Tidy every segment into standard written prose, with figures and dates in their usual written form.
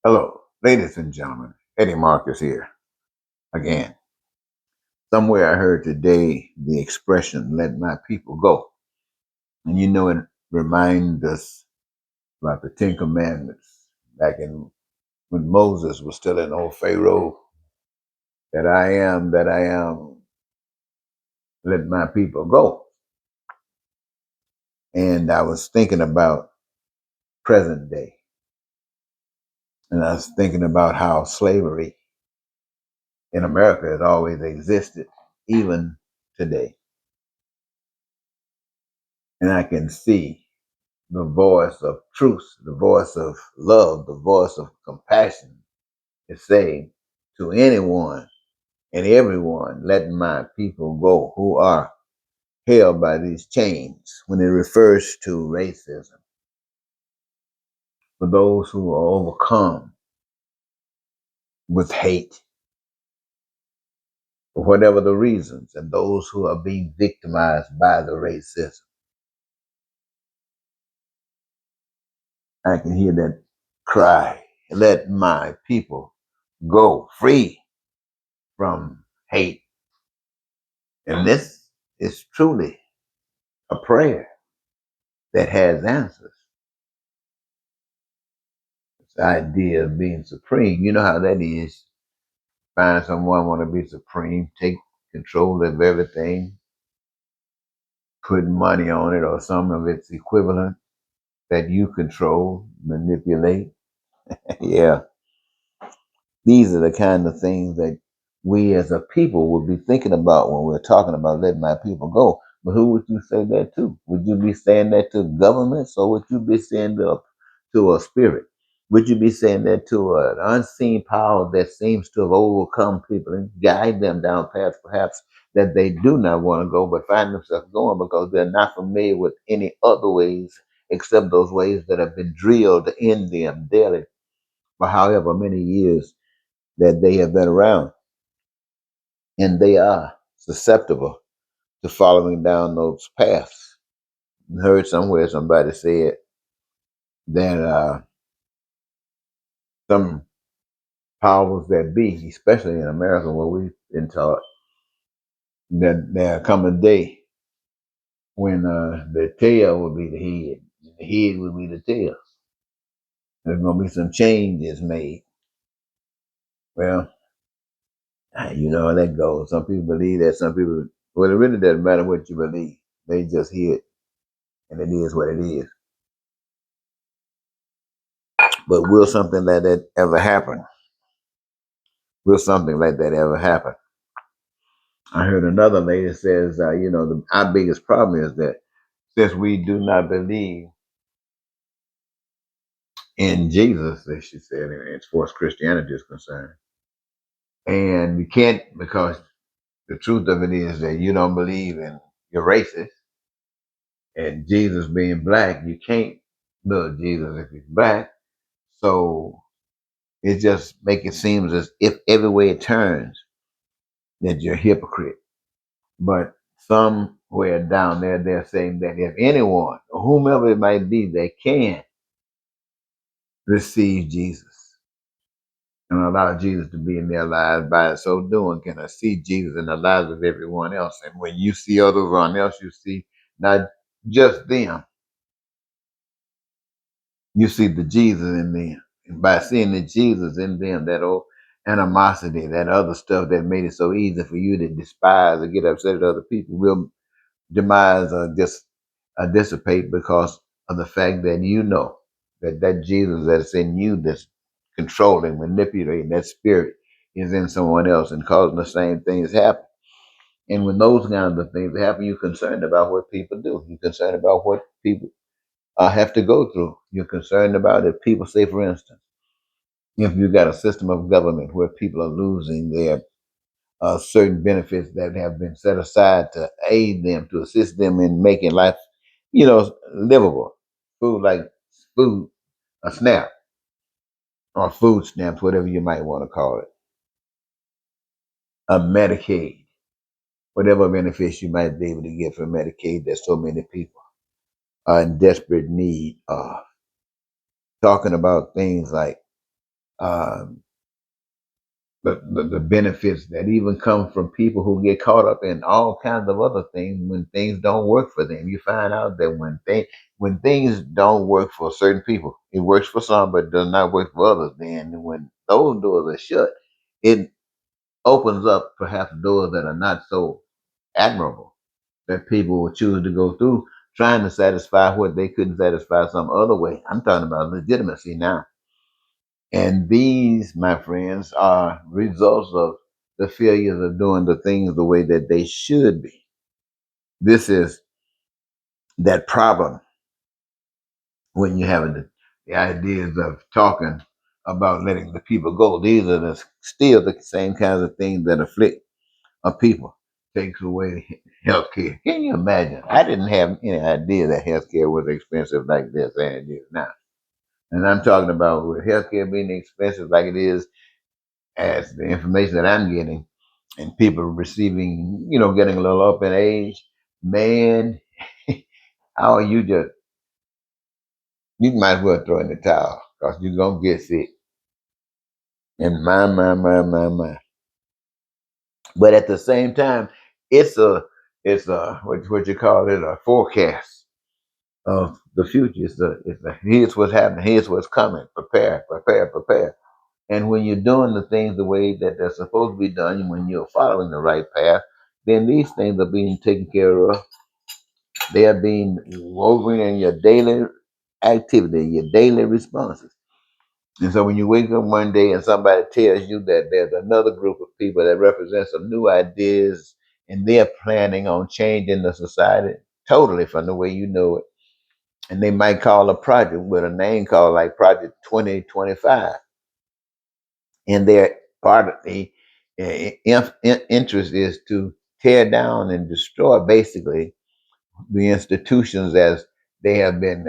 Hello, ladies and gentlemen. Eddie Marcus here again. Somewhere I heard today the expression, let my people go. And it reminds us about the Ten Commandments back in when Moses was still in old Pharaoh, that I am, let my people go. And I was thinking about present day. And I was thinking about how slavery in America has always existed, even today. And I can see the voice of truth, the voice of love, the voice of compassion is saying to anyone and everyone, let my people go who are held by these chains when it refers to racism. For those who are overcome with hate, for whatever the reasons, and those who are being victimized by the racism. I can hear that cry, let my people go free from hate. And this is truly a prayer that has answers. This idea of being supreme, you know how that is. Find someone want to be supreme, take control of everything, put money on it or some of its equivalent that you control, manipulate. Yeah, these are the kind of things that we as a people would be thinking about when we're talking about letting my people go. But who would you say that to? Would you be saying that to governments, or would you be saying to a spirit? Would you be saying that to an unseen power that seems to have overcome people and guide them down paths perhaps that they do not want to go, but find themselves going because they're not familiar with any other ways except those ways that have been drilled in them daily for however many years that they have been around, and they are susceptible to following down those paths. I heard somewhere somebody said that some powers that be, especially in America where we've been taught, that there come a day when the tail will be the head, and the head will be the tail. There's going to be some changes made. Well, you know how that goes. Some people believe that, some people, well, it really doesn't matter what you believe. They just hear it, and it is what it is. But will something like that ever happen? Will something like that ever happen? I heard another lady says, our biggest problem is that since we do not believe in Jesus, as she said, as far as Christianity is concerned, and we can't because the truth of it is that you don't believe in your racist and Jesus being black, you can't love Jesus if he's black. So it just make it seem as if every way it turns that you're a hypocrite. But somewhere down there, they're saying that if anyone, or whomever it might be, they can receive Jesus and allow Jesus to be in their lives, by so doing, can I see Jesus in the lives of everyone else. And when you see everyone else, you see not just them, you see the Jesus in them. And by seeing the Jesus in them, that old animosity, that other stuff that made it so easy for you to despise or get upset at other people will demise or just dissipate because of the fact that you know that Jesus that's in you, that's controlling, manipulating, that spirit is in someone else and causing the same things happen. And when those kinds of things happen, you're concerned about what people do. You're concerned about what people have to go through. You're concerned about if people say, for instance, if you've got a system of government where people are losing their certain benefits that have been set aside to aid them, to assist them in making life, livable. Food like food, a SNAP, or food stamps, whatever you might want to call it, a Medicaid, whatever benefits you might be able to get from Medicaid that so many people are in desperate need of. Talking about things like uh, the benefits that even come from people who get caught up in all kinds of other things when things don't work for them. You find out that when things don't work for certain people, it works for some, but does not work for others. Then when those doors are shut, it opens up perhaps doors that are not so admirable that people will choose to go through trying to satisfy what they couldn't satisfy some other way. I'm talking about legitimacy now. And these, my friends, are results of the failures of doing the things the way that they should be. This is that problem when you're having the ideas of talking about letting the people go. These are still the same kinds of things that afflict a people. Takes away health care. Can you imagine? I didn't have any idea that health care was expensive like this and it is now. And I'm talking about with health care being expensive like it is, as the information that I'm getting, and people receiving, getting a little up in age, man, how are you just, you might as well throw in the towel because you're going to get sick. And my. But at the same time, it's what you call it, a forecast of the future. Here's what's happening, here's what's coming. Prepare, prepare, prepare. And when you're doing the things the way that they're supposed to be done, when you're following the right path, then these things are being taken care of. They are being woven in your daily activity, your daily responses. And so when you wake up one day and somebody tells you that there's another group of people that represent some new ideas and they're planning on changing the society totally from the way you know it, and they might call a project with a name called like Project 2025, and their part of the interest is to tear down and destroy basically the institutions as they have been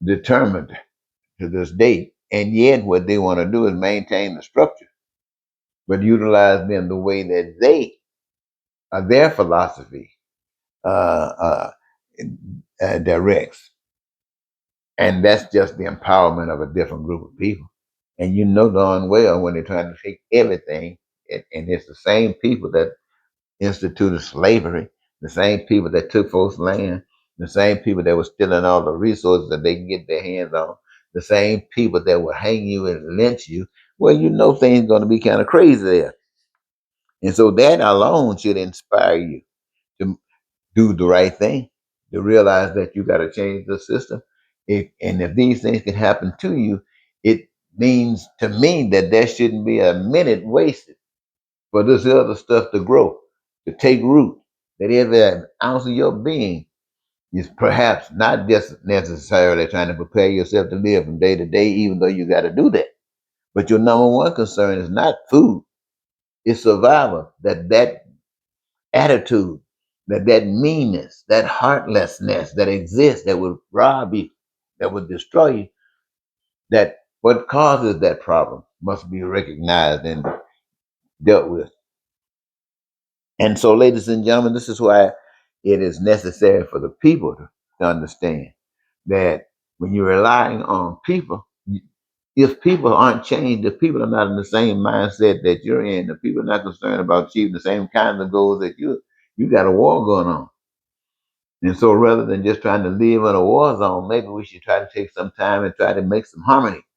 determined to this date. And yet, what they want to do is maintain the structure, but utilize them the way that their philosophy uh, uh, directs. And that's just the empowerment of a different group of people. And you know darn well when they're trying to take everything, and it's the same people that instituted slavery, the same people that took folks' land, the same people that were stealing all the resources that they can get their hands on, the same people that will hang you and lynch you. Well, you know things going to be kind of crazy there. And so that alone should inspire you to do the right thing, to realize that you got to change the system. And if these things can happen to you, it means to me that there shouldn't be a minute wasted for this other stuff to grow, to take root, that every ounce of your being is perhaps not just necessarily trying to prepare yourself to live from day to day, even though you got to do that. But your number one concern is not food, it's survival. That attitude, that meanness, that heartlessness that exists that would rob you, that would destroy you, that what causes that problem must be recognized and dealt with. And so, ladies and gentlemen, this is why it is necessary for the people to understand that when you're relying on people, if people aren't changed, if people are not in the same mindset that you're in, if people are not concerned about achieving the same kinds of goals that you got a war going on. And so rather than just trying to live in a war zone, maybe we should try to take some time and try to make some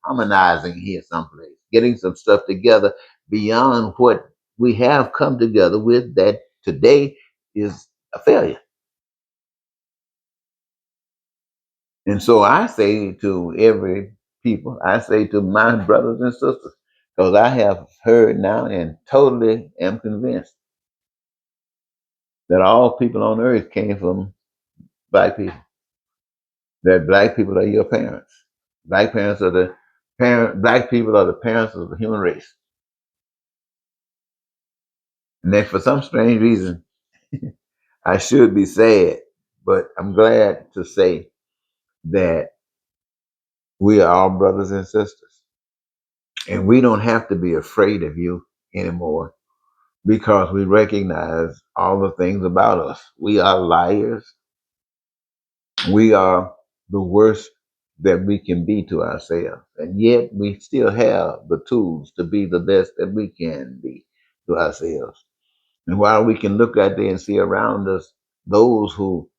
harmonizing here someplace, getting some stuff together beyond what we have come together with that today is a failure. And so I say to every people, I say to my brothers and sisters, because I have heard now and totally am convinced that all people on earth came from black people. That black people are your parents. Black parents are the black people are the parents of the human race. And that for some strange reason, I should be sad, but I'm glad to say that we are all brothers and sisters. And we don't have to be afraid of you anymore because we recognize all the things about us. We are liars. We are the worst that we can be to ourselves. And yet we still have the tools to be the best that we can be to ourselves. And while we can look out there and see around us those who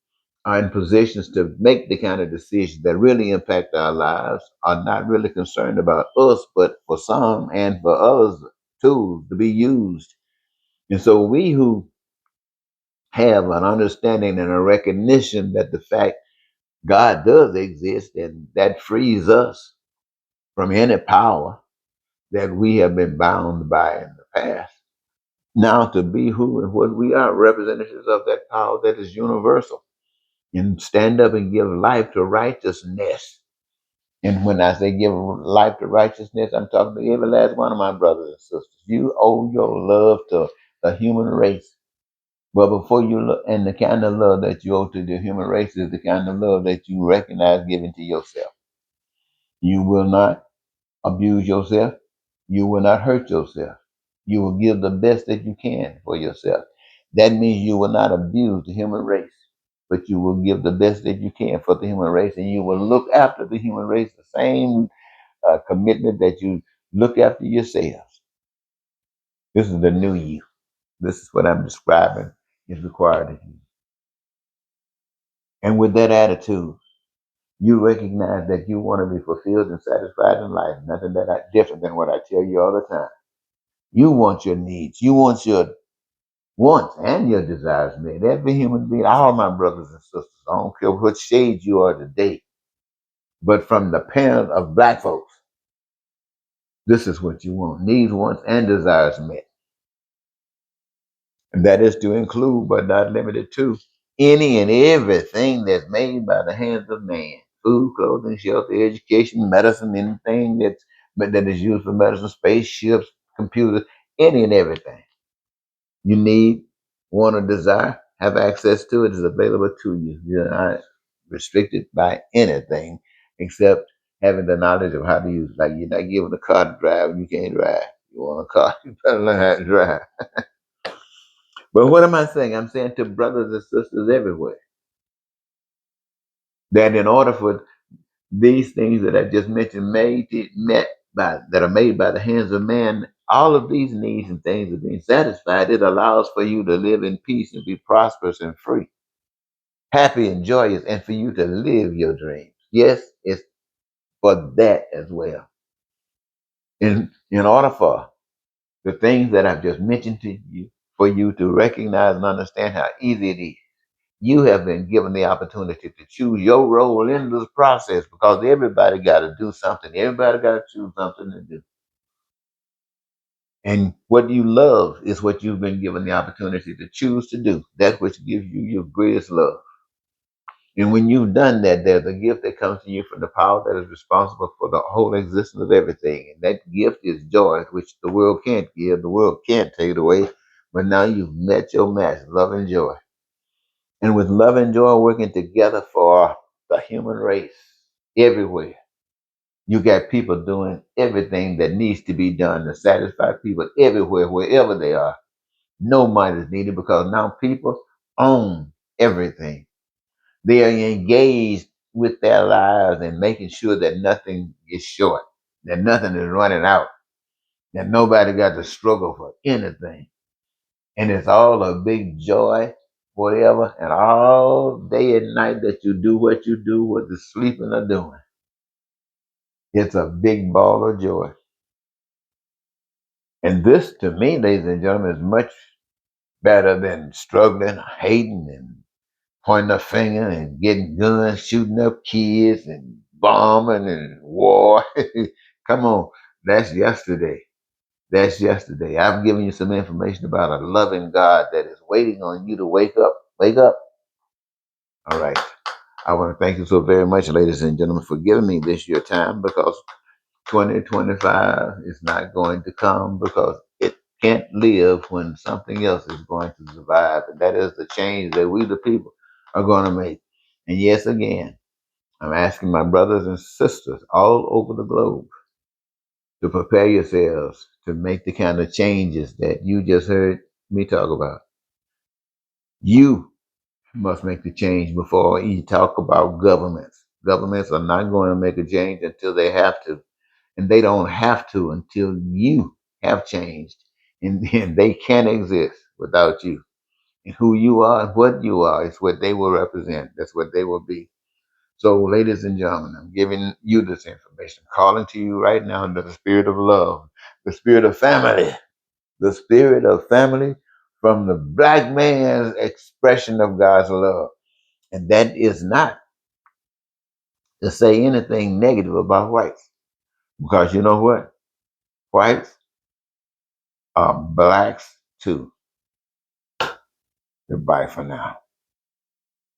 are in positions to make the kind of decisions that really impact our lives are not really concerned about us, but for some and for others too to be used. And so we who have an understanding and a recognition that the fact God does exist and that frees us from any power that we have been bound by in the past. Now to be who and what we are, representatives of that power that is universal, and stand up and give life to righteousness. And when I say give life to righteousness, I'm talking to every last one of my brothers and sisters. You owe your love to the human race. But before you look, and the kind of love that you owe to the human race is the kind of love that you recognize giving to yourself. You will not abuse yourself. You will not hurt yourself. You will give the best that you can for yourself. That means you will not abuse the human race, but you will give the best that you can for the human race, and you will look after the human race the same commitment that you look after yourself. This is the new you. This is what I'm describing is required of you. And with that attitude, you recognize that you want to be fulfilled and satisfied in life. Nothing different than what I tell you all the time. You want your needs. You want your wants and your desires met. Every human being, all my brothers and sisters, I don't care what shade you are today, but from the parent of black folks, this is what you want. Needs, wants, and desires met. And that is to include, but not limited to, any and everything that's made by the hands of man. Food, clothing, shelter, education, medicine, anything that is used for medicine, spaceships, computers, any and everything you need, want, or desire, have access to it is available to you. You're not restricted by anything except having the knowledge of how to use it. Like you're not given a car to drive and you can't drive. You want a car, you better learn how to drive. But what am I saying? I'm saying to brothers and sisters everywhere that in order for these things that I just mentioned that are made by the hands of man, all of these needs and things are being satisfied. It allows for you to live in peace and be prosperous and free, happy and joyous, and for you to live your dreams. Yes, it's for that as well. In order for the things that I've just mentioned to you, for you to recognize and understand how easy it is, you have been given the opportunity to choose your role in this process because everybody got to do something. Everybody got to choose something to do. And what you love is what you've been given the opportunity to choose to do. That which gives you your greatest love. And when you've done that, there's a gift that comes to you from the power that is responsible for the whole existence of everything. And that gift is joy, which the world can't give, the world can't take it away. But now you've met your match, love and joy. And with love and joy working together for the human race everywhere, you got people doing everything that needs to be done to satisfy people everywhere, wherever they are. No money is needed because now people own everything. They are engaged with their lives and making sure that nothing is short, that nothing is running out, that nobody got to struggle for anything. And it's all a big joy, whatever, and all day and night that you do what you do, what the sleeping are doing. It's a big ball of joy. And this, to me, ladies and gentlemen, is much better than struggling, hating, and pointing a finger and getting guns, shooting up kids, and bombing and war. Come on, that's yesterday. That's yesterday. I've given you some information about a loving God that is waiting on you to wake up. Wake up. All right. I want to thank you so very much, ladies and gentlemen, for giving me this your time because 2025 is not going to come because it can't live when something else is going to survive. And that is the change that we, the people, are going to make. And yes, again, I'm asking my brothers and sisters all over the globe to prepare yourselves to make the kind of changes that you just heard me talk about. You must make the change before you talk about governments. Governments are not going to make a change until they have to. And they don't have to until you have changed. And then they can't exist without you. And who you are and what you are is what they will represent. That's what they will be. So, ladies and gentlemen, I'm giving you this information, calling to you right now into the spirit of love, the spirit of family, the spirit of family from the black man's expression of God's love. And that is not to say anything negative about whites. Because you know what? Whites are blacks too. Goodbye for now.